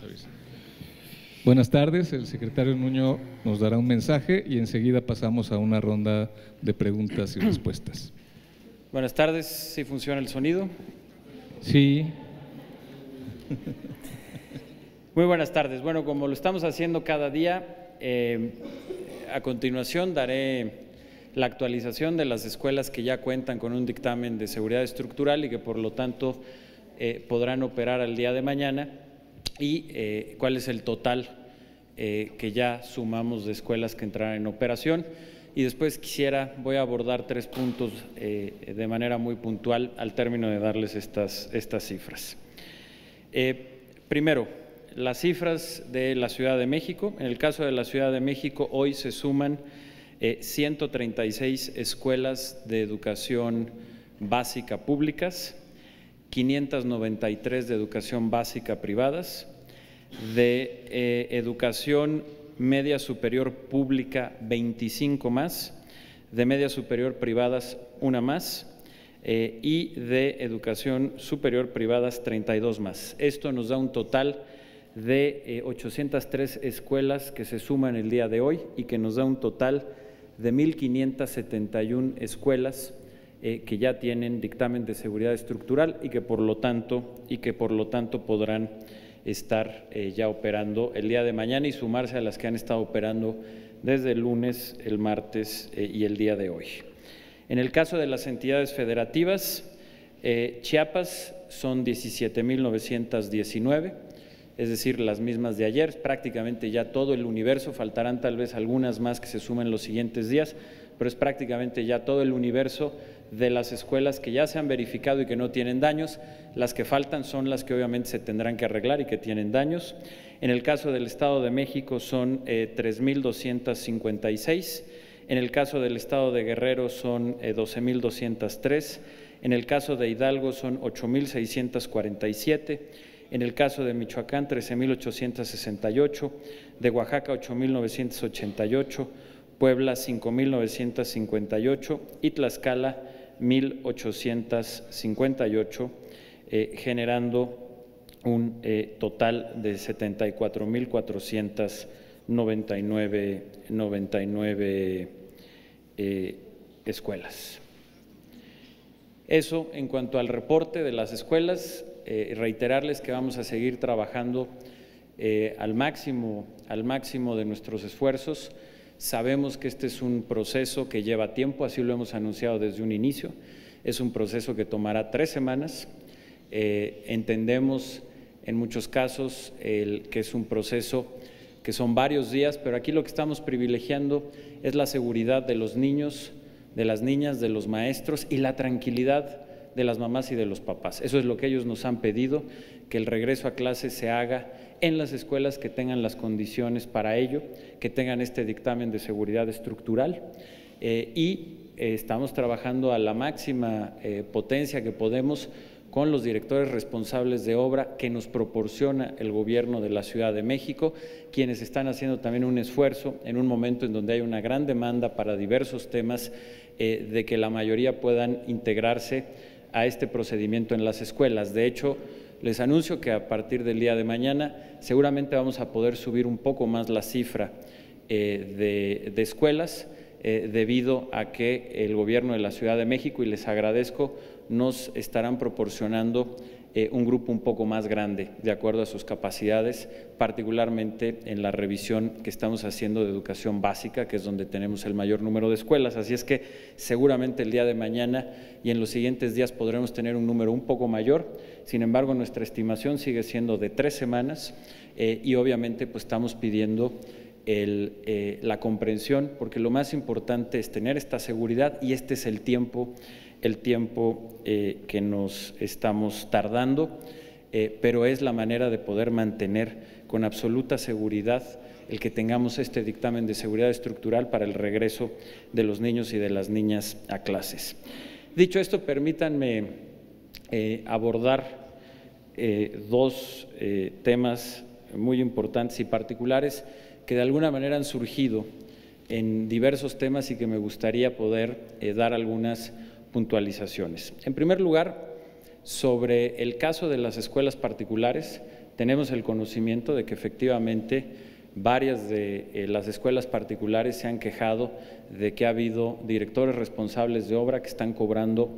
avisa. Buenas tardes, el secretario Nuño nos dará un mensaje y enseguida pasamos a una ronda de preguntas y respuestas. Buenas tardes, ¿sí funciona el sonido? Sí. Muy buenas tardes. Bueno, como lo estamos haciendo cada día, a continuación daré la actualización de las escuelas que ya cuentan con un dictamen de seguridad estructural y que por lo tanto podrán operar al día de mañana y cuál es el total que ya sumamos de escuelas que entrarán en operación. Y después voy a abordar 3 puntos de manera muy puntual al término de darles estas cifras. Primero, las cifras de la Ciudad de México. En el caso de la Ciudad de México, hoy se suman 136 escuelas de educación básica públicas, 593 de educación básica privadas, de educación media superior pública 25 más, de media superior privadas 1 más y de educación superior privadas 32 más. Esto nos da un total de 803 escuelas que se suman el día de hoy y que nos da un total de 1.571 escuelas que ya tienen dictamen de seguridad estructural y que por lo tanto podrán estar ya operando el día de mañana y sumarse a las que han estado operando desde el lunes, el martes y el día de hoy. En el caso de las entidades federativas, Chiapas son 17.919, es decir, las mismas de ayer, prácticamente ya todo el universo, faltarán tal vez algunas más que se sumen los siguientes días, pero es prácticamente ya todo el universo de las escuelas que ya se han verificado y que no tienen daños. Las que faltan son las que obviamente se tendrán que arreglar y que tienen daños. En el caso del Estado de México son 3.256, en el caso del Estado de Guerrero son 12.203, en el caso de Hidalgo son 8.647, en el caso de Michoacán 13.868, de Oaxaca 8.988, Puebla 5.958 y Tlaxcala 1.858, generando un total de 74.499 escuelas. Eso en cuanto al reporte de las escuelas, reiterarles que vamos a seguir trabajando al máximo de nuestros esfuerzos. Sabemos que este es un proceso que lleva tiempo, así lo hemos anunciado desde un inicio, es un proceso que tomará 3 semanas, entendemos en muchos casos que es un proceso que son varios días, pero aquí lo que estamos privilegiando es la seguridad de los niños, de las niñas, de los maestros y la tranquilidad de las mamás y de los papás. Eso es lo que ellos nos han pedido, que el regreso a clases se haga en las escuelas que tengan las condiciones para ello, que tengan este dictamen de seguridad estructural estamos trabajando a la máxima potencia que podemos con los directores responsables de obra que nos proporciona el gobierno de la Ciudad de México, quienes están haciendo también un esfuerzo en un momento en donde hay una gran demanda para diversos temas de que la mayoría puedan integrarse a este procedimiento en las escuelas. De hecho, les anuncio que a partir del día de mañana seguramente vamos a poder subir un poco más la cifra de escuelas debido a que el gobierno de la Ciudad de México, y les agradezco, nos estarán proporcionando un grupo un poco más grande de acuerdo a sus capacidades, particularmente en la revisión que estamos haciendo de educación básica, que es donde tenemos el mayor número de escuelas. Así es que seguramente el día de mañana y en los siguientes días podremos tener un número un poco mayor. Sin embargo, nuestra estimación sigue siendo de 3 semanas y obviamente pues estamos pidiendo la comprensión, porque lo más importante es tener esta seguridad y este es el tiempo que nos estamos tardando, pero es la manera de poder mantener con absoluta seguridad el que tengamos este dictamen de seguridad estructural para el regreso de los niños y de las niñas a clases. Dicho esto, permítanme abordar 2 temas muy importantes y particulares que de alguna manera han surgido en diversos temas y que me gustaría poder dar algunas puntualizaciones. En primer lugar, sobre el caso de las escuelas particulares, tenemos el conocimiento de que efectivamente varias de las escuelas particulares se han quejado de que ha habido directores responsables de obra que están cobrando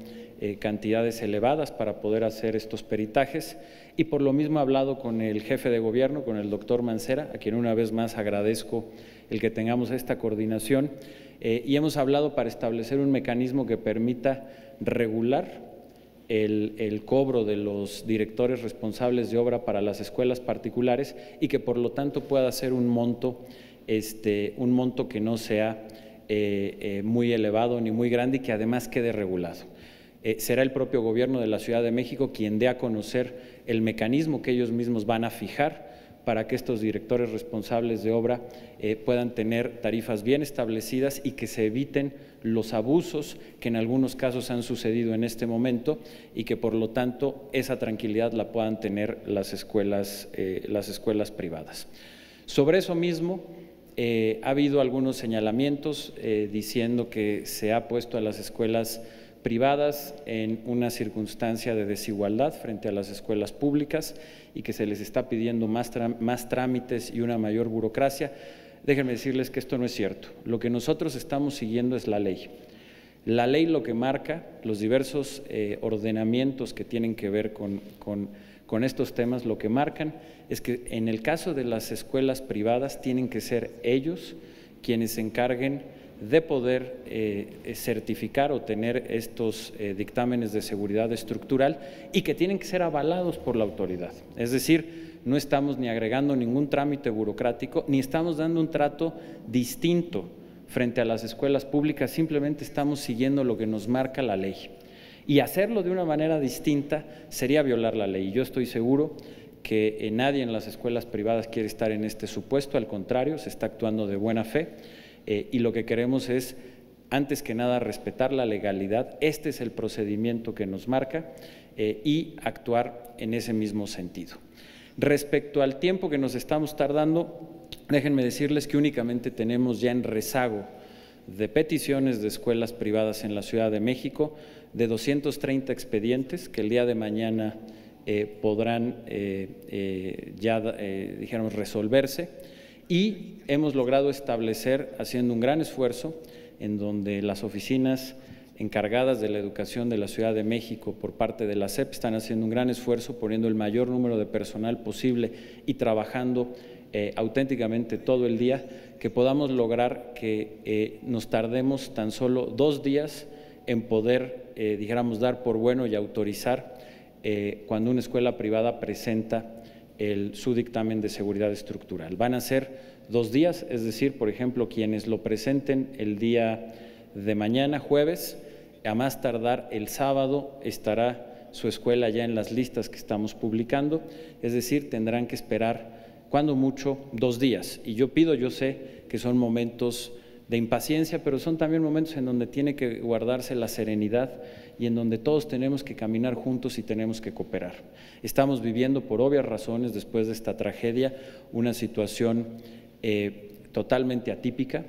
cantidades elevadas para poder hacer estos peritajes, y por lo mismo he hablado con el jefe de gobierno, con el doctor Mancera, a quien una vez más agradezco el que tengamos esta coordinación, y hemos hablado para establecer un mecanismo que permita regular el cobro de los directores responsables de obra para las escuelas particulares y que por lo tanto pueda ser un monto que no sea muy elevado ni muy grande y que además quede regulado. Será el propio gobierno de la Ciudad de México quien dé a conocer el mecanismo que ellos mismos van a fijar para que estos directores responsables de obra puedan tener tarifas bien establecidas y que se eviten los abusos que en algunos casos han sucedido en este momento y que por lo tanto esa tranquilidad la puedan tener las escuelas privadas. Sobre eso mismo ha habido algunos señalamientos diciendo que se ha puesto a las escuelas privadas en una circunstancia de desigualdad frente a las escuelas públicas y que se les está pidiendo más trámites y una mayor burocracia. Déjenme decirles que esto no es cierto. Lo que nosotros estamos siguiendo es la ley. La ley lo que marca, los diversos ordenamientos que tienen que ver con estos temas, lo que marcan es que en el caso de las escuelas privadas tienen que ser ellos quienes se encarguen de poder certificar o tener estos dictámenes de seguridad estructural y que tienen que ser avalados por la autoridad. Es decir, no estamos ni agregando ningún trámite burocrático, ni estamos dando un trato distinto frente a las escuelas públicas, simplemente estamos siguiendo lo que nos marca la ley. Y hacerlo de una manera distinta sería violar la ley. Yo estoy seguro que nadie en las escuelas privadas quiere estar en este supuesto, al contrario, se está actuando de buena fe. Y lo que queremos es, antes que nada, respetar la legalidad. Este es el procedimiento que nos marca y actuar en ese mismo sentido. Respecto al tiempo que nos estamos tardando, déjenme decirles que únicamente tenemos ya en rezago de peticiones de escuelas privadas en la Ciudad de México de 230 expedientes que el día de mañana podrán dijéramos, resolverse. Y hemos logrado establecer, haciendo un gran esfuerzo, en donde las oficinas encargadas de la educación de la Ciudad de México por parte de la SEP están haciendo un gran esfuerzo, poniendo el mayor número de personal posible y trabajando auténticamente todo el día, que podamos lograr que nos tardemos tan solo 2 días en poder, dijéramos, dar por bueno y autorizar cuando una escuela privada presenta su dictamen de seguridad estructural. Van a ser 2 días, es decir, por ejemplo, quienes lo presenten el día de mañana, jueves, a más tardar el sábado estará su escuela ya en las listas que estamos publicando, es decir, tendrán que esperar cuando mucho 2 días. Y yo sé que son momentos de impaciencia, pero son también momentos en donde tiene que guardarse la serenidad y en donde todos tenemos que caminar juntos y tenemos que cooperar. Estamos viviendo, por obvias razones, después de esta tragedia, una situación totalmente atípica,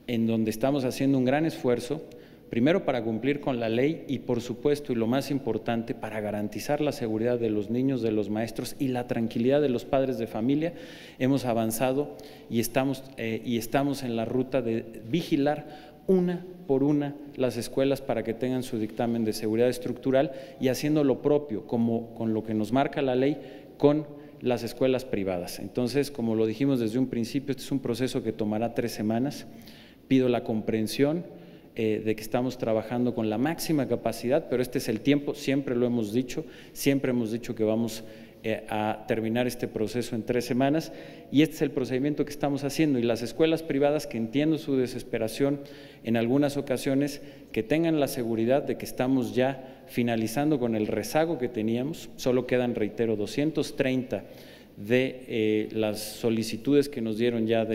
en donde estamos haciendo un gran esfuerzo, primero para cumplir con la ley y, por supuesto, y lo más importante, para garantizar la seguridad de los niños, de los maestros y la tranquilidad de los padres de familia. Hemos avanzado y estamos en la ruta de vigilar una por una las escuelas para que tengan su dictamen de seguridad estructural y haciendo lo propio, como con lo que nos marca la ley, con las escuelas privadas. Entonces, como lo dijimos desde un principio, este es un proceso que tomará 3 semanas. Pido la comprensión de que estamos trabajando con la máxima capacidad, pero este es el tiempo, siempre lo hemos dicho, siempre hemos dicho que vamos a terminar este proceso en 3 semanas y este es el procedimiento que estamos haciendo. Y las escuelas privadas, que entiendo su desesperación en algunas ocasiones, que tengan la seguridad de que estamos ya finalizando con el rezago que teníamos. Solo quedan, reitero, 230 de las solicitudes que nos dieron ya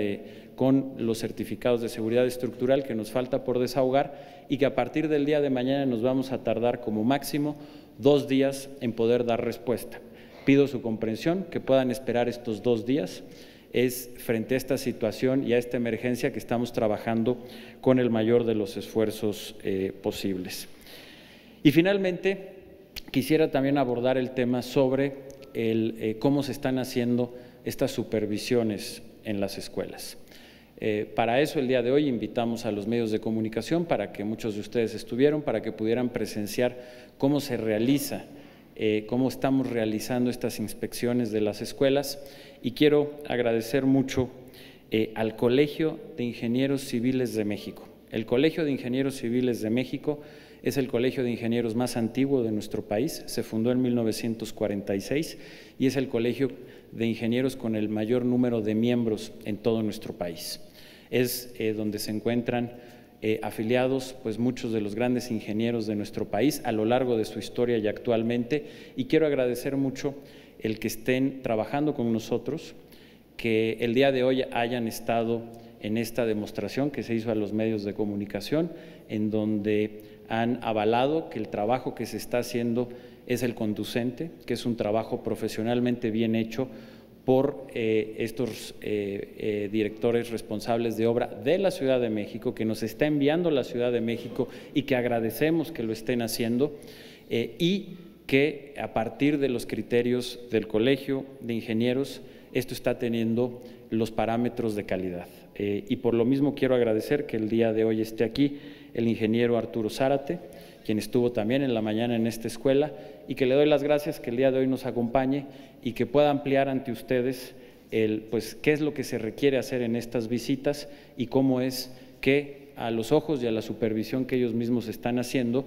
con los certificados de seguridad estructural que nos falta por desahogar y que a partir del día de mañana nos vamos a tardar como máximo 2 días en poder dar respuesta. Pido su comprensión, que puedan esperar estos 2 días. Es frente a esta situación y a esta emergencia que estamos trabajando con el mayor de los esfuerzos posibles. Y finalmente, quisiera también abordar el tema sobre cómo se están haciendo estas supervisiones en las escuelas. Para eso el día de hoy invitamos a los medios de comunicación para que muchos de ustedes estuvieron, para que pudieran presenciar cómo se realiza, cómo estamos realizando estas inspecciones de las escuelas, y quiero agradecer mucho al Colegio de Ingenieros Civiles de México. El Colegio de Ingenieros Civiles de México es el colegio de ingenieros más antiguo de nuestro país, se fundó en 1946 y es el colegio de ingenieros con el mayor número de miembros en todo nuestro país. Es donde se encuentran afiliados pues muchos de los grandes ingenieros de nuestro país a lo largo de su historia y actualmente, y quiero agradecer mucho el que estén trabajando con nosotros, que el día de hoy hayan estado en esta demostración que se hizo a los medios de comunicación, en donde han avalado que el trabajo que se está haciendo es el conducente, que es un trabajo profesionalmente bien hecho por estos directores responsables de obra de la Ciudad de México, que nos está enviando la Ciudad de México y que agradecemos que lo estén haciendo, y que a partir de los criterios del Colegio de Ingenieros esto está teniendo los parámetros de calidad. Y por lo mismo quiero agradecer que el día de hoy esté aquí el ingeniero Arturo Zárate, quien estuvo también en la mañana en esta escuela, y que le doy las gracias que el día de hoy nos acompañe y que pueda ampliar ante ustedes pues, qué es lo que se requiere hacer en estas visitas y cómo es que a los ojos y a la supervisión que ellos mismos están haciendo,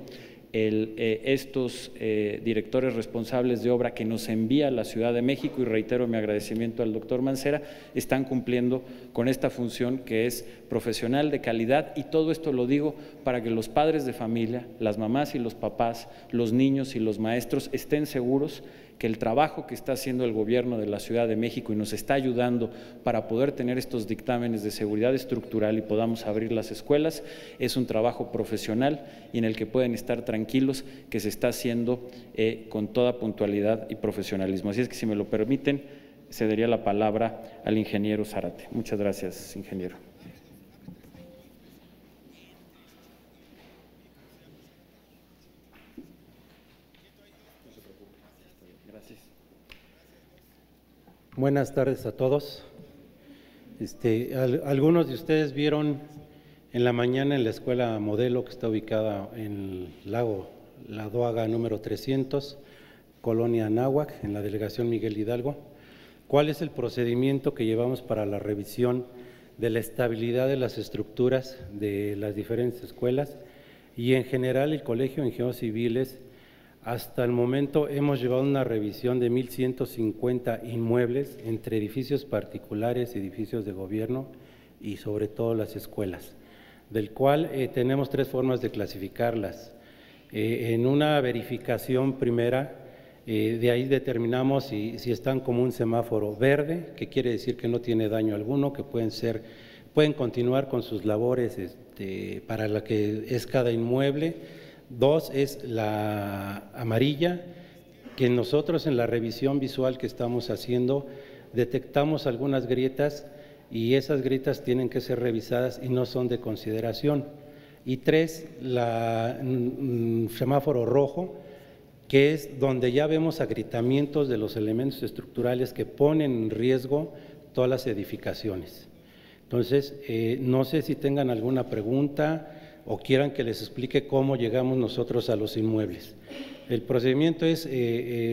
estos directores responsables de obra que nos envía la Ciudad de México, y reitero mi agradecimiento al doctor Mancera, están cumpliendo con esta función que es profesional de calidad. Y todo esto lo digo para que los padres de familia, las mamás y los papás, los niños y los maestros estén seguros que el trabajo que está haciendo el gobierno de la Ciudad de México y nos está ayudando para poder tener estos dictámenes de seguridad estructural y podamos abrir las escuelas, es un trabajo profesional y en el que pueden estar tranquilos que se está haciendo con toda puntualidad y profesionalismo. Así es que, si me lo permiten, cedería la palabra al ingeniero Zárate. Muchas gracias, ingeniero. Buenas tardes a todos. Algunos de ustedes vieron en la mañana en la escuela modelo que está ubicada en Lago La Aduaga número 300, Colonia Anáhuac, en la delegación Miguel Hidalgo, cuál es el procedimiento que llevamos para la revisión de la estabilidad de las estructuras de las diferentes escuelas y en general el Colegio de Ingenieros Civiles. Hasta el momento hemos llevado una revisión de 1,150 inmuebles entre edificios particulares, edificios de gobierno y sobre todo las escuelas, del cual tenemos tres formas de clasificarlas. En una verificación primera, de ahí determinamos si están como un semáforo verde, que quiere decir que no tiene daño alguno, que pueden continuar con sus labores para la que es cada inmueble. Dos es la amarilla, que nosotros en la revisión visual que estamos haciendo detectamos algunas grietas y esas grietas tienen que ser revisadas y no son de consideración. Y tres, la semáforo rojo, que es donde ya vemos agrietamientos de los elementos estructurales que ponen en riesgo todas las edificaciones. Entonces, no sé si tengan alguna pregunta o quieran que les explique cómo llegamos nosotros a los inmuebles. El procedimiento es,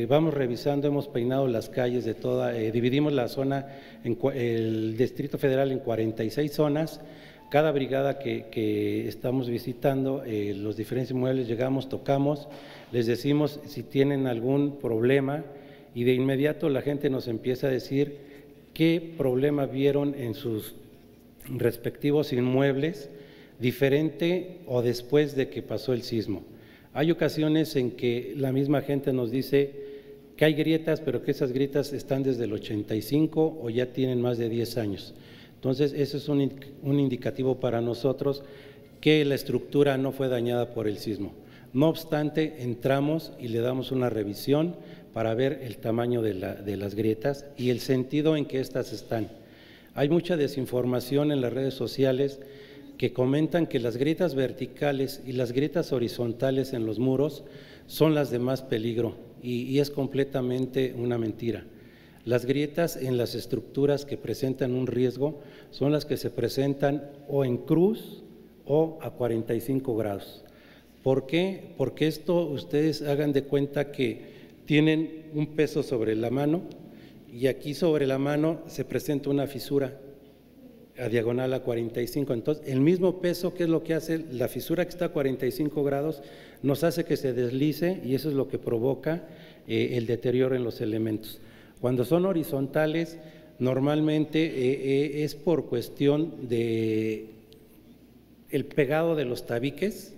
vamos revisando, hemos peinado las calles de toda, dividimos la zona, el Distrito Federal en 46 zonas, cada brigada que estamos visitando, los diferentes inmuebles, llegamos, tocamos, les decimos si tienen algún problema y de inmediato la gente nos empieza a decir qué problema vieron en sus respectivos inmuebles, diferente o después de que pasó el sismo. Hay ocasiones en que la misma gente nos dice que hay grietas, pero que esas grietas están desde el 85 o ya tienen más de 10 años. Entonces, eso es un indicativo para nosotros que la estructura no fue dañada por el sismo. No obstante, entramos y le damos una revisión para ver el tamaño de las grietas y el sentido en que éstas están. Hay mucha desinformación en las redes sociales que comentan que las grietas verticales y las grietas horizontales en los muros son las de más peligro y es completamente una mentira. Las grietas en las estructuras que presentan un riesgo son las que se presentan o en cruz o a 45 grados. ¿Por qué? Porque esto ustedes hagan de cuenta que tienen un peso sobre la mano y aquí sobre la mano se presenta una fisura a diagonal a 45. Entonces, el mismo peso, ¿qué es lo que hace? La fisura que está a 45 grados nos hace que se deslice y eso es lo que provoca el deterioro en los elementos. Cuando son horizontales, normalmente es por cuestión de el pegado de los tabiques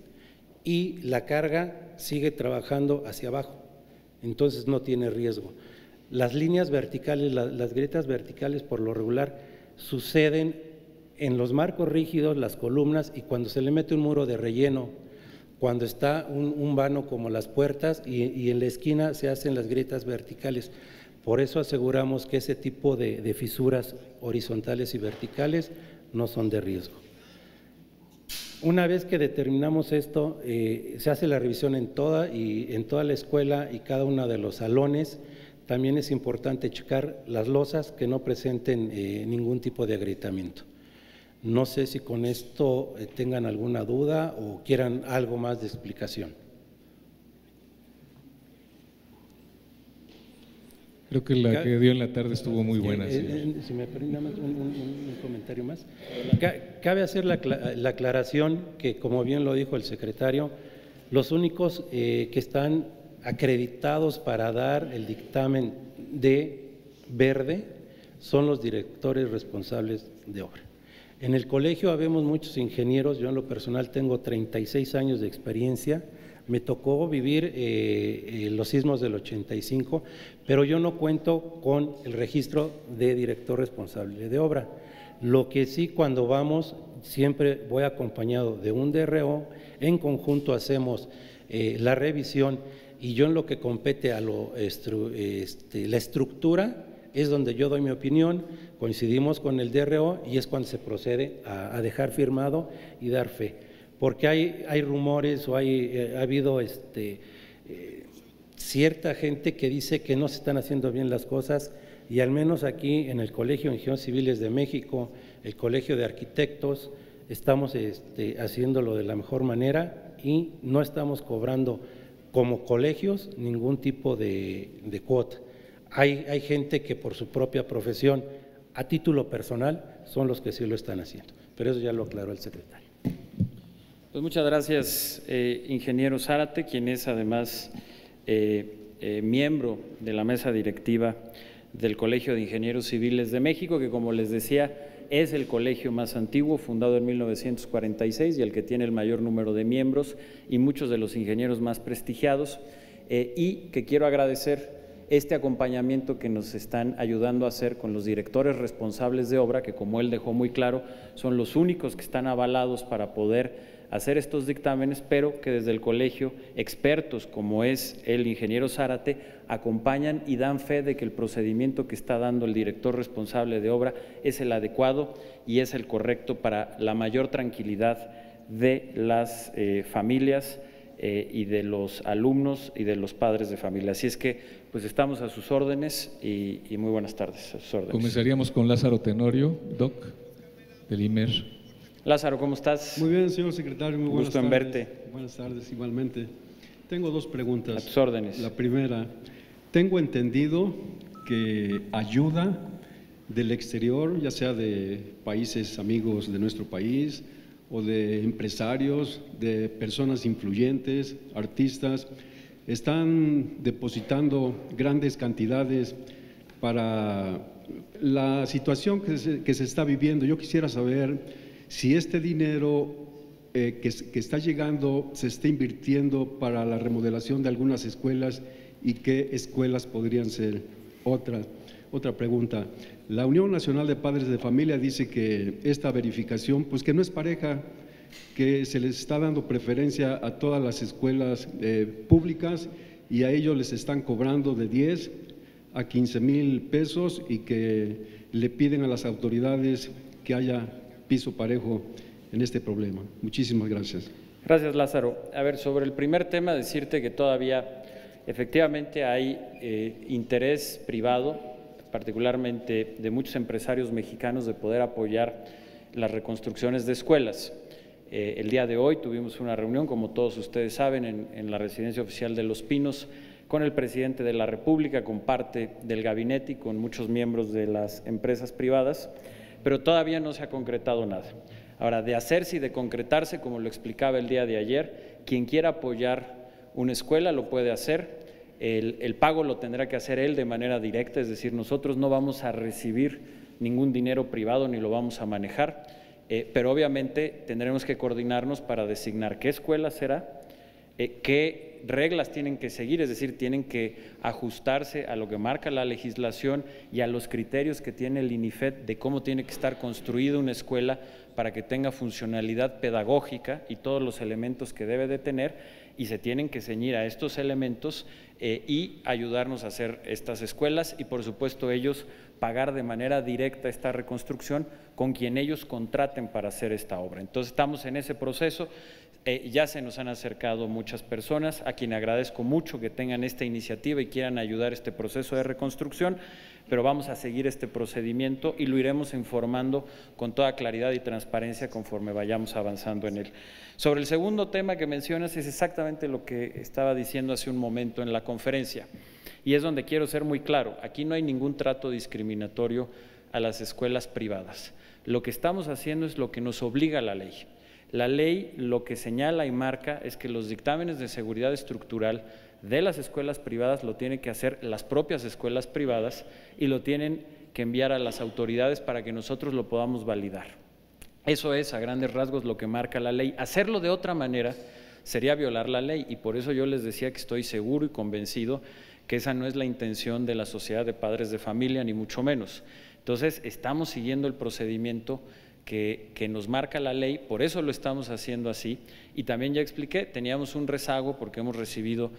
y la carga sigue trabajando hacia abajo, entonces no tiene riesgo. Las líneas verticales, las grietas verticales por lo regular suceden en los marcos rígidos, las columnas y cuando se le mete un muro de relleno, cuando está un vano como las puertas y en la esquina se hacen las grietas verticales. Por eso aseguramos que ese tipo de fisuras horizontales y verticales no son de riesgo. Una vez que determinamos esto, se hace la revisión en toda la escuela y cada uno de los salones. También es importante checar las losas que no presenten ningún tipo de agrietamiento. No sé si con esto tengan alguna duda o quieran algo más de explicación. Creo que la que dio en la tarde estuvo muy buena. Si me permite un comentario más. Cabe hacer la aclaración que, como bien lo dijo el secretario, los únicos que están acreditados para dar el dictamen de verde son los directores responsables de obra. En el colegio habemos muchos ingenieros, yo en lo personal tengo 36 años de experiencia. Me tocó vivir los sismos del 85, pero yo no cuento con el registro de director responsable de obra. Lo que sí, cuando vamos, siempre voy acompañado de un DRO, en conjunto hacemos la revisión y yo en lo que compete a la estructura es donde yo doy mi opinión, coincidimos con el DRO y es cuando se procede a dejar firmado y dar fe. Porque hay rumores o ha habido cierta gente que dice que no se están haciendo bien las cosas y al menos aquí en el Colegio de Ingenieros Civiles de México, el Colegio de Arquitectos, estamos haciéndolo de la mejor manera y no estamos cobrando como colegios ningún tipo de cuota. Hay gente que por su propia profesión, a título personal, son los que sí lo están haciendo, pero eso ya lo aclaró el secretario. Pues muchas gracias, ingeniero Zárate, quien es además miembro de la mesa directiva del Colegio de Ingenieros Civiles de México, que como les decía es el colegio más antiguo, fundado en 1946 y el que tiene el mayor número de miembros y muchos de los ingenieros más prestigiados, y que quiero agradecer este acompañamiento que nos están ayudando a hacer con los directores responsables de obra, que como él dejó muy claro, son los únicos que están avalados para poder hacer estos dictámenes, pero que desde el colegio expertos como es el ingeniero Zárate acompañan y dan fe de que el procedimiento que está dando el director responsable de obra es el adecuado y es el correcto para la mayor tranquilidad de las familias y de los alumnos y de los padres de familia. Así es que pues estamos a sus órdenes y muy buenas tardes. A sus órdenes. Comenzaríamos con Lázaro Tenorio, doc, del IMER. Lázaro, ¿cómo estás? Muy bien, señor secretario, muy buenas tardes. Gusto en verte. Buenas tardes, igualmente. Tengo dos preguntas. A tus órdenes. La primera, tengo entendido que ayuda del exterior, ya sea de países amigos de nuestro país o de empresarios, de personas influyentes, artistas, están depositando grandes cantidades para la situación que se está viviendo. Yo quisiera saber si este dinero que está llegando se está invirtiendo para la remodelación de algunas escuelas y qué escuelas podrían ser. Otra pregunta. La Unión Nacional de Padres de Familia dice que esta verificación, pues que no es pareja, que se les está dando preferencia a todas las escuelas públicas y a ellos les están cobrando de 10 a 15,000 pesos y que le piden a las autoridades que haya piso parejo en este problema. Muchísimas gracias. Gracias, Lázaro. A ver, sobre el primer tema, decirte que todavía efectivamente hay interés privado, particularmente de muchos empresarios mexicanos, de poder apoyar las reconstrucciones de escuelas. El día de hoy tuvimos una reunión, como todos ustedes saben, en la Residencia Oficial de Los Pinos, con el presidente de la República, con parte del gabinete y con muchos miembros de las empresas privadas, pero todavía no se ha concretado nada. Ahora, de hacerse y de concretarse, como lo explicaba el día de ayer, quien quiera apoyar una escuela lo puede hacer. El pago lo tendrá que hacer él de manera directa, es decir, nosotros no vamos a recibir ningún dinero privado ni lo vamos a manejar, pero obviamente tendremos que coordinarnos para designar qué escuela será, qué reglas tienen que seguir, es decir, tienen que ajustarse a lo que marca la legislación y a los criterios que tiene el INIFED de cómo tiene que estar construida una escuela para que tenga funcionalidad pedagógica y todos los elementos que debe de tener, y se tienen que ceñir a estos elementos y ayudarnos a hacer estas escuelas y, por supuesto, ellos pagar de manera directa esta reconstrucción con quien ellos contraten para hacer esta obra. Entonces, estamos en ese proceso. Ya se nos han acercado muchas personas, a quien agradezco mucho que tengan esta iniciativa y quieran ayudar a este proceso de reconstrucción, pero vamos a seguir este procedimiento y lo iremos informando con toda claridad y transparencia conforme vayamos avanzando en él. Sobre el segundo tema que mencionas, es exactamente lo que estaba diciendo hace un momento en la conferencia, y es donde quiero ser muy claro. Aquí no hay ningún trato discriminatorio a las escuelas privadas. Lo que estamos haciendo es lo que nos obliga la ley. La ley lo que señala y marca es que los dictámenes de seguridad estructural de las escuelas privadas lo tienen que hacer las propias escuelas privadas y lo tienen que enviar a las autoridades para que nosotros lo podamos validar. Eso es, a grandes rasgos, lo que marca la ley. Hacerlo de otra manera sería violar la ley, y por eso yo les decía que estoy seguro y convencido que esa no es la intención de la Sociedad de Padres de Familia, ni mucho menos. Entonces, estamos siguiendo el procedimiento que nos marca la ley, por eso lo estamos haciendo así, y también ya expliqué, teníamos un rezago porque hemos recibido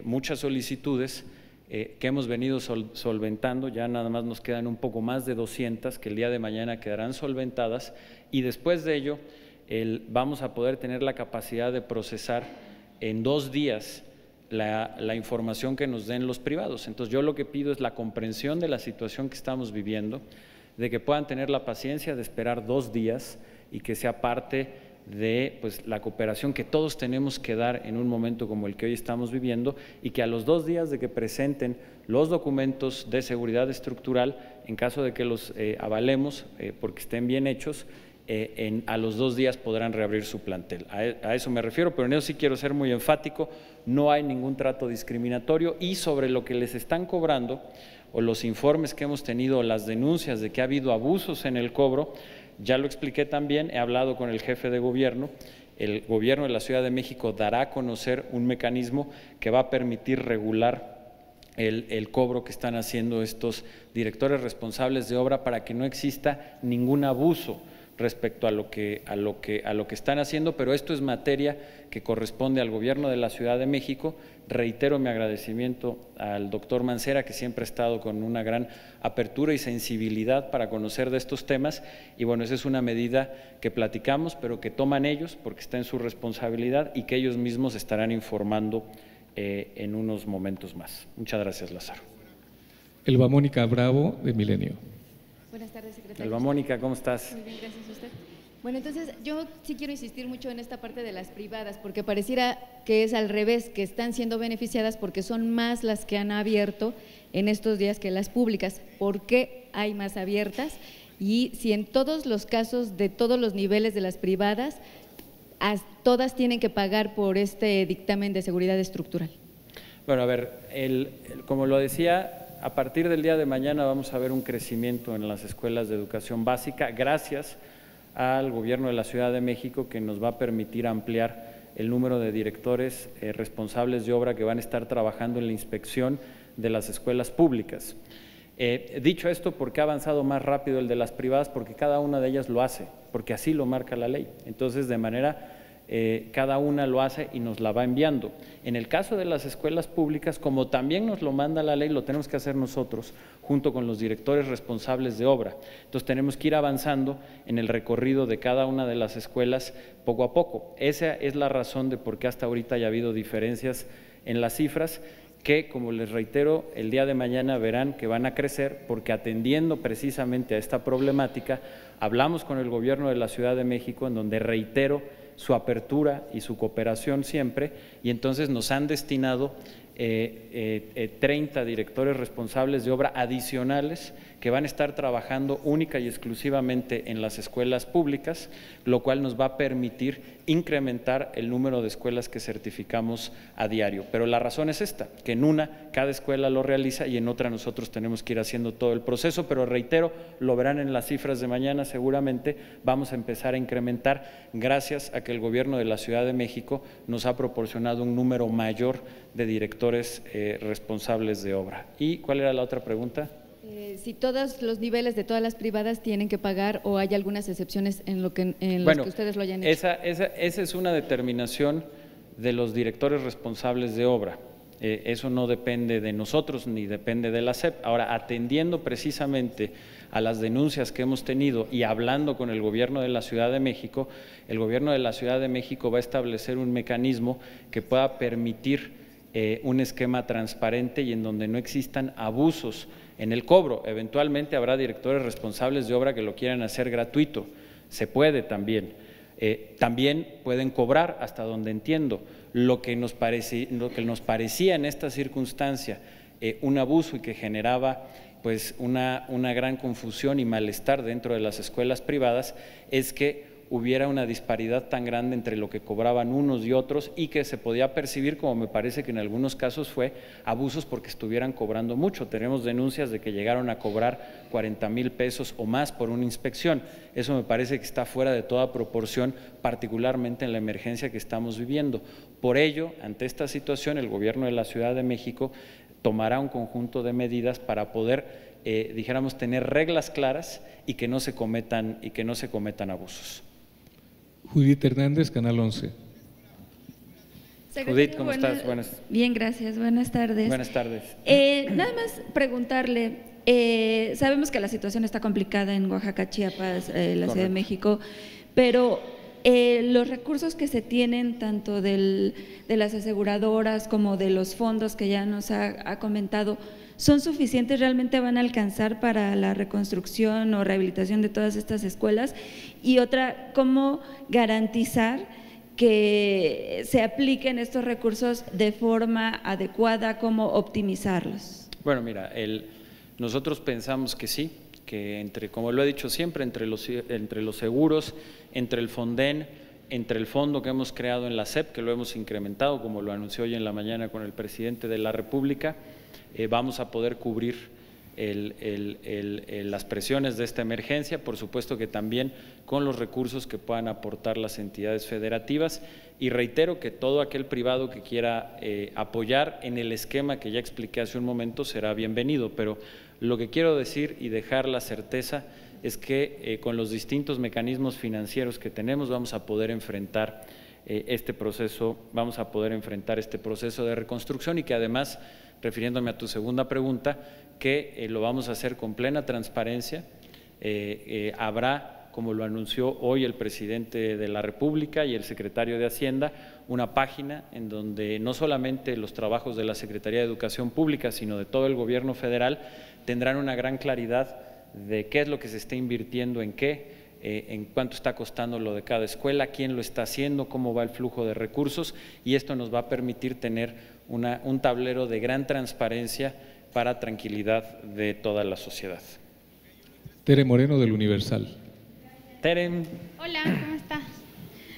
muchas solicitudes que hemos venido solventando, ya nada más nos quedan un poco más de 200 que el día de mañana quedarán solventadas, y después de ello vamos a poder tener la capacidad de procesar en 2 días la información que nos den los privados. Entonces, yo lo que pido es la comprensión de la situación que estamos viviendo, de que puedan tener la paciencia de esperar 2 días y que sea parte de la cooperación que todos tenemos que dar en un momento como el que hoy estamos viviendo, y que a los 2 días de que presenten los documentos de seguridad estructural, en caso de que los avalemos porque estén bien hechos, a los 2 días podrán reabrir su plantel. A eso me refiero, pero en eso sí quiero ser muy enfático, no hay ningún trato discriminatorio, y sobre lo que les están cobrando, o los informes que hemos tenido, o las denuncias de que ha habido abusos en el cobro, ya lo expliqué también, he hablado con el jefe de gobierno, el gobierno de la Ciudad de México dará a conocer un mecanismo que va a permitir regular el cobro que están haciendo estos directores responsables de obra para que no exista ningún abuso respecto a lo que están haciendo, pero esto es materia que corresponde al gobierno de la Ciudad de México. Reitero mi agradecimiento al doctor Mancera, que siempre ha estado con una gran apertura y sensibilidad para conocer de estos temas, y bueno, esa es una medida que platicamos, pero que toman ellos porque está en su responsabilidad y que ellos mismos estarán informando en unos momentos más. Muchas gracias, Lázaro. Elba Mónica Bravo, de Milenio. Buenas tardes, secretario. Elba Mónica, ¿cómo estás? Muy bien, gracias a usted. Bueno, entonces yo sí quiero insistir mucho en esta parte de las privadas, porque pareciera que es al revés, que están siendo beneficiadas porque son más las que han abierto en estos días que las públicas. ¿Por qué hay más abiertas? Y si en todos los casos de todos los niveles de las privadas, todas tienen que pagar por este dictamen de seguridad estructural. Bueno, a ver, como lo decía, a partir del día de mañana vamos a ver un crecimiento en las escuelas de educación básica, gracias al gobierno de la Ciudad de México, que nos va a permitir ampliar el número de directores responsables de obra que van a estar trabajando en la inspección de las escuelas públicas. Dicho esto, ¿por qué ha avanzado más rápido el de las privadas? Porque cada una de ellas lo hace, porque así lo marca la ley. Entonces, de manera cada una lo hace y nos la va enviando. En el caso de las escuelas públicas, como también nos lo manda la ley, lo tenemos que hacer nosotros, junto con los directores responsables de obra. Entonces, tenemos que ir avanzando en el recorrido de cada una de las escuelas poco a poco. Esa es la razón de por qué hasta ahorita haya habido diferencias en las cifras, que, como les reitero, el día de mañana verán que van a crecer, porque atendiendo precisamente a esta problemática, hablamos con el gobierno de la Ciudad de México, en donde reitero su apertura y su cooperación siempre, y entonces nos han destinado 30 directores responsables de obra adicionales que van a estar trabajando única y exclusivamente en las escuelas públicas, lo cual nos va a permitir incrementar el número de escuelas que certificamos a diario. Pero la razón es esta, que en una cada escuela lo realiza y en otra nosotros tenemos que ir haciendo todo el proceso, pero reitero, lo verán en las cifras de mañana, seguramente vamos a empezar a incrementar gracias a que el gobierno de la Ciudad de México nos ha proporcionado un número mayor de directores responsables de obra. ¿Y cuál era la otra pregunta? Si todos los niveles de todas las privadas tienen que pagar o hay algunas excepciones en los que ustedes lo hayan hecho. Esa es una determinación de los directores responsables de obra. Eso no depende de nosotros ni depende de la SEP. Ahora, atendiendo precisamente a las denuncias que hemos tenido y hablando con el gobierno de la Ciudad de México, el gobierno de la Ciudad de México va a establecer un mecanismo que pueda permitir un esquema transparente y en donde no existan abusos en el cobro. Eventualmente habrá directores responsables de obra que lo quieran hacer gratuito, se puede también. También pueden cobrar, hasta donde entiendo. Lo que nos parecía en esta circunstancia un abuso y que generaba pues una gran confusión y malestar dentro de las escuelas privadas es que hubiera una disparidad tan grande entre lo que cobraban unos y otros y que se podía percibir, como me parece que en algunos casos fue, abusos porque estuvieran cobrando mucho. Tenemos denuncias de que llegaron a cobrar 40,000 pesos o más por una inspección. Eso me parece que está fuera de toda proporción, particularmente en la emergencia que estamos viviendo. Por ello, ante esta situación, el gobierno de la Ciudad de México tomará un conjunto de medidas para poder, dijéramos, tener reglas claras y que no se cometan abusos. Judith Hernández, Canal 11. Judith, ¿cómo estás? Bien, gracias. Buenas tardes. Buenas tardes. Nada más preguntarle, sabemos que la situación está complicada en Oaxaca, Chiapas, la Ciudad de México, pero los recursos que se tienen tanto de las aseguradoras como de los fondos que ya nos ha comentado, ¿son suficientes? ¿Realmente van a alcanzar para la reconstrucción o rehabilitación de todas estas escuelas? Y otra, ¿cómo garantizar que se apliquen estos recursos de forma adecuada? ¿Cómo optimizarlos? Bueno, mira, nosotros pensamos que sí, que como lo he dicho siempre, entre los seguros, entre el Fonden, entre el fondo que hemos creado en la SEP, que lo hemos incrementado, como lo anunció hoy en la mañana con el presidente de la República, vamos a poder cubrir las presiones de esta emergencia, por supuesto que también con los recursos que puedan aportar las entidades federativas, y reitero que todo aquel privado que quiera apoyar en el esquema que ya expliqué hace un momento será bienvenido, pero lo que quiero decir y dejar la certeza es que con los distintos mecanismos financieros que tenemos vamos a poder enfrentar este proceso de reconstrucción y que además, refiriéndome a tu segunda pregunta, que lo vamos a hacer con plena transparencia. Habrá, como lo anunció hoy el presidente de la República y el secretario de Hacienda, una página en donde no solamente los trabajos de la Secretaría de Educación Pública, sino de todo el gobierno federal, tendrán una gran claridad de qué es lo que se está invirtiendo en qué, en cuánto está costando lo de cada escuela, quién lo está haciendo, cómo va el flujo de recursos, y esto nos va a permitir tener un tablero de gran transparencia para tranquilidad de toda la sociedad. Tere Moreno, del Universal. Tere. Hola, ¿cómo estás?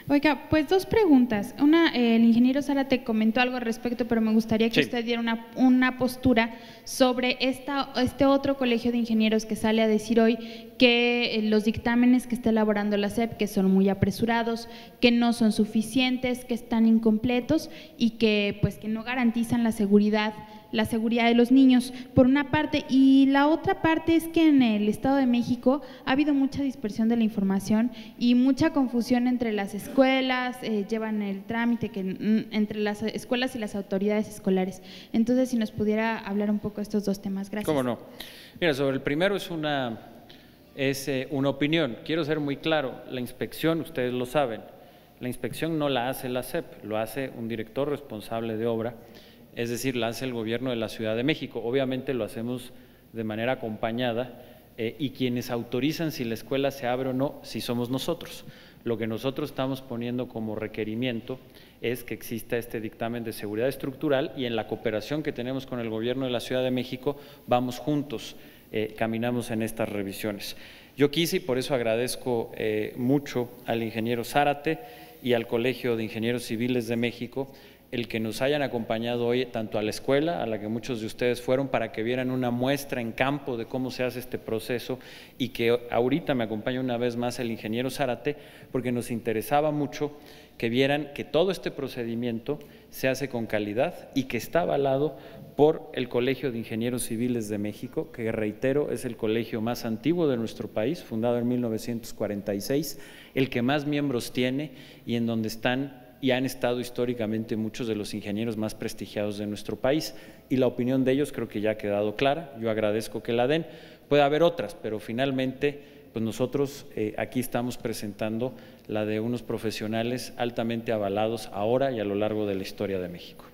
Oiga, pues dos preguntas. Una, el ingeniero Zárate comentó algo al respecto, pero me gustaría que usted diera una postura sobre este otro colegio de ingenieros que sale a decir hoy que los dictámenes que está elaborando la SEP, que son muy apresurados, que no son suficientes, que están incompletos y que pues que no garantizan la seguridad de los niños, por una parte, y la otra parte es que en el Estado de México ha habido mucha dispersión de la información y mucha confusión entre las escuelas, llevan el trámite entre las escuelas y las autoridades escolares. Entonces, si nos pudiera hablar un poco de estos dos temas. Gracias. ¿Cómo no? Mira, sobre el primero es una opinión. Quiero ser muy claro, la inspección, ustedes lo saben, la inspección no la hace la SEP, lo hace un director responsable de obra es decir, la hace el gobierno de la Ciudad de México. Obviamente lo hacemos de manera acompañada y quienes autorizan si la escuela se abre o no, si somos nosotros. Lo que nosotros estamos poniendo como requerimiento es que exista este dictamen de seguridad estructural y en la cooperación que tenemos con el gobierno de la Ciudad de México vamos juntos, caminamos en estas revisiones. Yo quise y por eso agradezco mucho al ingeniero Zárate y al Colegio de Ingenieros Civiles de México el que nos hayan acompañado hoy tanto a la escuela, a la que muchos de ustedes fueron, para que vieran una muestra en campo de cómo se hace este proceso y que ahorita me acompaña una vez más el ingeniero Zárate, porque nos interesaba mucho que vieran que todo este procedimiento se hace con calidad y que está avalado por el Colegio de Ingenieros Civiles de México, que reitero es el colegio más antiguo de nuestro país, fundado en 1946, el que más miembros tiene y en donde están y han estado históricamente muchos de los ingenieros más prestigiados de nuestro país y la opinión de ellos creo que ya ha quedado clara, yo agradezco que la den, puede haber otras, pero finalmente pues nosotros aquí estamos presentando la de unos profesionales altamente avalados ahora y a lo largo de la historia de México.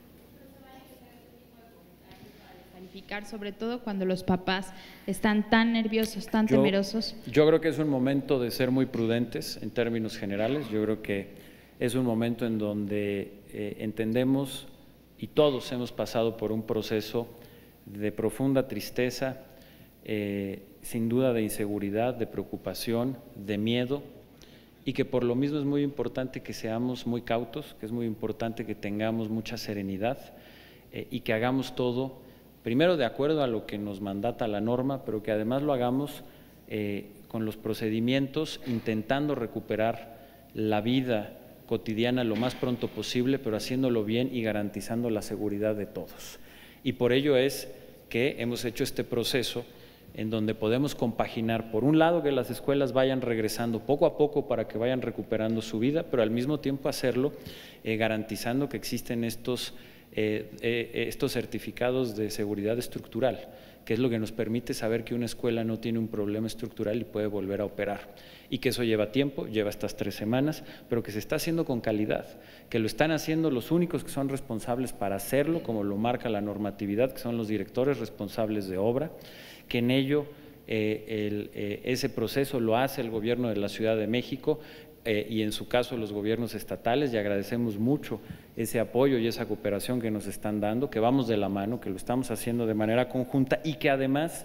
Sobre todo cuando los papás están tan nerviosos, tan temerosos. Yo creo que es un momento de ser muy prudentes en términos generales, yo creo que es un momento en donde entendemos y todos hemos pasado por un proceso de profunda tristeza, sin duda de inseguridad, de preocupación, de miedo y que por lo mismo es muy importante que seamos muy cautos, que es muy importante que tengamos mucha serenidad y que hagamos todo primero de acuerdo a lo que nos mandata la norma, pero que además lo hagamos con los procedimientos intentando recuperar la vida cotidiana lo más pronto posible, pero haciéndolo bien y garantizando la seguridad de todos. Y por ello es que hemos hecho este proceso en donde podemos compaginar, por un lado, que las escuelas vayan regresando poco a poco para que vayan recuperando su vida, pero al mismo tiempo hacerlo garantizando que existen estos certificados de seguridad estructural, que es lo que nos permite saber que una escuela no tiene un problema estructural y puede volver a operar. Y que eso lleva tiempo, lleva estas 3 semanas, pero que se está haciendo con calidad, que lo están haciendo los únicos que son responsables para hacerlo, como lo marca la normatividad, que son los directores responsables de obra, que en ello ese proceso lo hace el gobierno de la Ciudad de México, y en su caso los gobiernos estatales, y agradecemos mucho ese apoyo y esa cooperación que nos están dando, que vamos de la mano, que lo estamos haciendo de manera conjunta y que además,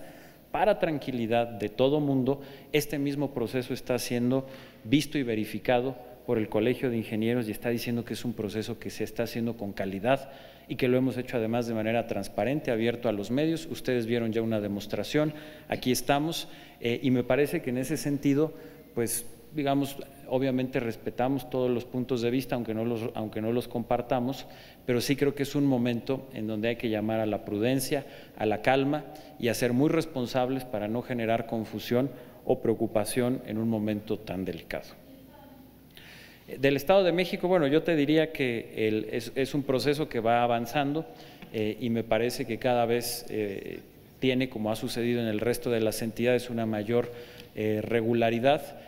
para tranquilidad de todo mundo, este mismo proceso está siendo visto y verificado por el Colegio de Ingenieros y está diciendo que es un proceso que se está haciendo con calidad y que lo hemos hecho además de manera transparente, abierto a los medios. Ustedes vieron ya una demostración, aquí estamos y me parece que en ese sentido, pues digamos, obviamente respetamos todos los puntos de vista, aunque no los compartamos, pero sí creo que es un momento en donde hay que llamar a la prudencia, a la calma y a ser muy responsables para no generar confusión o preocupación en un momento tan delicado. Del Estado de México, bueno, yo te diría que es un proceso que va avanzando y me parece que cada vez tiene, como ha sucedido en el resto de las entidades, una mayor regularidad.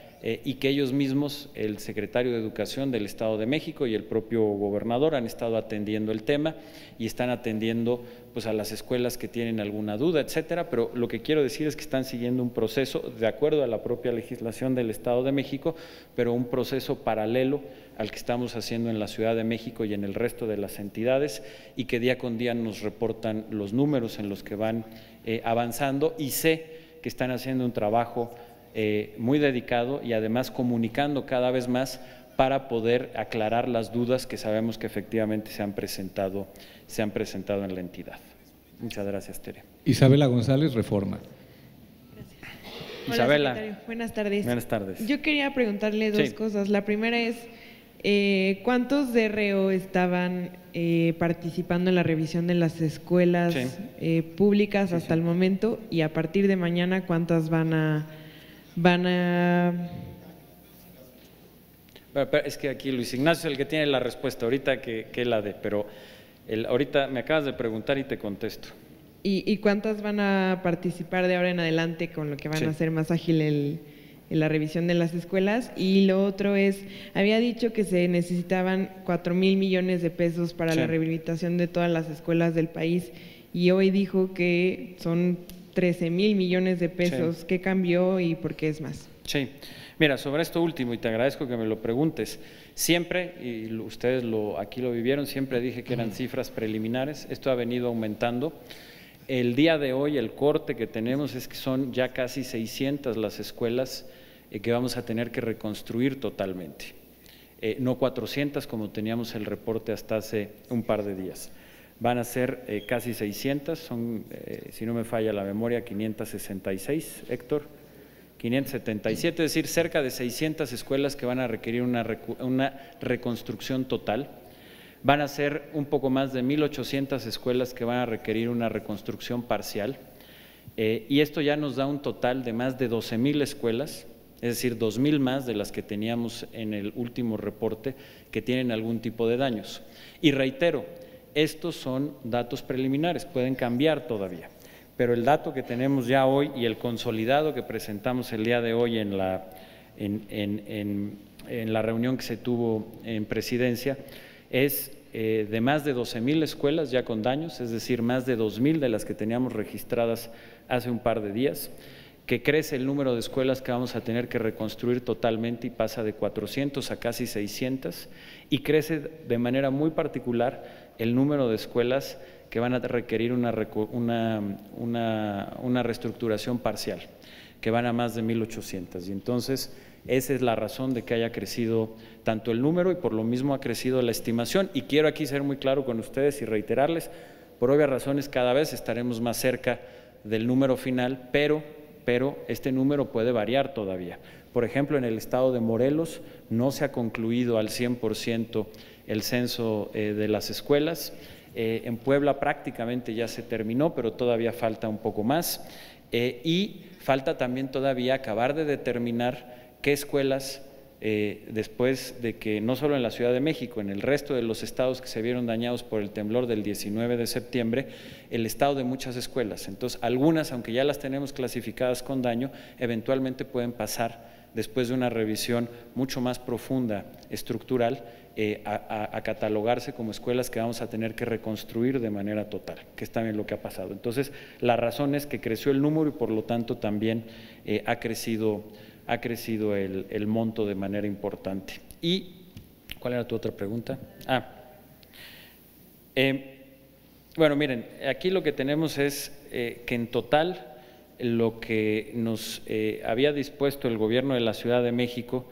Y que ellos mismos, el secretario de Educación del Estado de México y el propio gobernador han estado atendiendo el tema y están atendiendo pues a las escuelas que tienen alguna duda, etcétera, pero lo que quiero decir es que están siguiendo un proceso de acuerdo a la propia legislación del Estado de México, pero un proceso paralelo al que estamos haciendo en la Ciudad de México y en el resto de las entidades y que día con día nos reportan los números en los que van avanzando y sé que están haciendo un trabajo muy dedicado y además comunicando cada vez más para poder aclarar las dudas que sabemos que efectivamente se han presentado en la entidad. Muchas gracias, Tere. Isabela González, Reforma. Hola, Isabela. secretario. Buenas tardes. Buenas tardes. Yo quería preguntarle dos cosas. La primera es, ¿cuántos DRO estaban participando en la revisión de las escuelas públicas hasta el momento? Y a partir de mañana, ¿cuántas van a Es que aquí Luis Ignacio es el que tiene la respuesta ahorita que la dé, pero ahorita me acabas de preguntar y te contesto. ¿Y cuántas van a participar de ahora en adelante con lo que van a hacer más ágil la revisión de las escuelas. Y lo otro es, había dicho que se necesitaban 4,000 millones de pesos para la rehabilitación de todas las escuelas del país, y hoy dijo que son 13,000 millones de pesos. ¿Qué cambió y por qué es más? Sí, mira, sobre esto último, y te agradezco que me lo preguntes, siempre, y ustedes aquí lo vivieron, siempre dije que eran cifras preliminares, esto ha venido aumentando. El día de hoy el corte que tenemos es que son ya casi 600 las escuelas que vamos a tener que reconstruir totalmente, no 400 como teníamos el reporte hasta hace un par de días. Van a ser casi 600, son, si no me falla la memoria, 566, Héctor, 577, es decir, cerca de 600 escuelas que van a requerir una reconstrucción total. Van a ser un poco más de 1,800 escuelas que van a requerir una reconstrucción parcial, y esto ya nos da un total de más de 12,000 escuelas, es decir, 2,000 más de las que teníamos en el último reporte que tienen algún tipo de daños. Y reitero, estos son datos preliminares, pueden cambiar todavía, pero el dato que tenemos ya hoy y el consolidado que presentamos el día de hoy en la reunión que se tuvo en Presidencia es de más de 12,000 escuelas ya con daños, es decir, más de 2,000 de las que teníamos registradas hace un par de días, que crece el número de escuelas que vamos a tener que reconstruir totalmente y pasa de 400 a casi 600, y crece de manera muy particular el número de escuelas que van a requerir una reestructuración parcial, que van a más de 1,800. Y entonces esa es la razón de que haya crecido tanto el número y por lo mismo ha crecido la estimación. Y quiero aquí ser muy claro con ustedes y reiterarles, por obvias razones cada vez estaremos más cerca del número final, pero este número puede variar todavía. Por ejemplo, en el estado de Morelos no se ha concluido al 100% el censo de las escuelas. En Puebla prácticamente ya se terminó, pero todavía falta un poco más. Y falta también todavía acabar de determinar qué escuelas, después de que no solo en la Ciudad de México, en el resto de los estados que se vieron dañados por el temblor del 19 de septiembre, el estado de muchas escuelas. Entonces, algunas, aunque ya las tenemos clasificadas con daño, eventualmente pueden pasar, después de una revisión mucho más profunda, estructural, a catalogarse como escuelas que vamos a tener que reconstruir de manera total, que es también lo que ha pasado. Entonces, la razón es que creció el número y por lo tanto también ha crecido el monto de manera importante. ¿Y cuál era tu otra pregunta? Bueno, miren, aquí lo que tenemos es que en total lo que nos había dispuesto el gobierno de la Ciudad de México,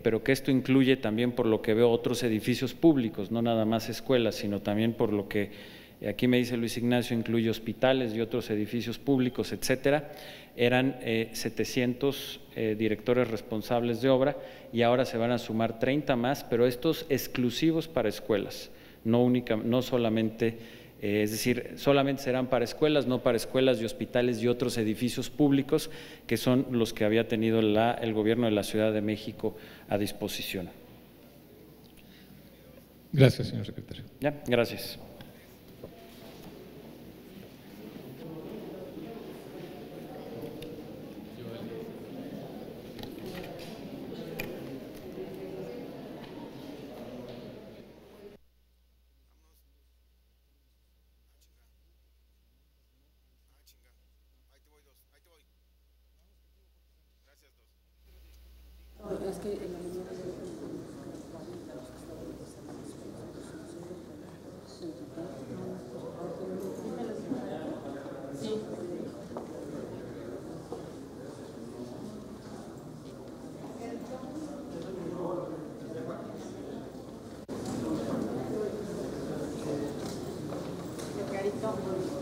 pero que esto incluye también, por lo que veo, otros edificios públicos, no nada más escuelas, sino también por lo que aquí me dice Luis Ignacio, incluye hospitales y otros edificios públicos, etcétera. Eran 700 directores responsables de obra y ahora se van a sumar 30 más, pero estos exclusivos para escuelas, no solamente, es decir, solamente serán para escuelas, no para escuelas y hospitales y otros edificios públicos que son los que había tenido el gobierno de la Ciudad de México a disposición. Gracias, señor secretario. Ya, gracias. Carito.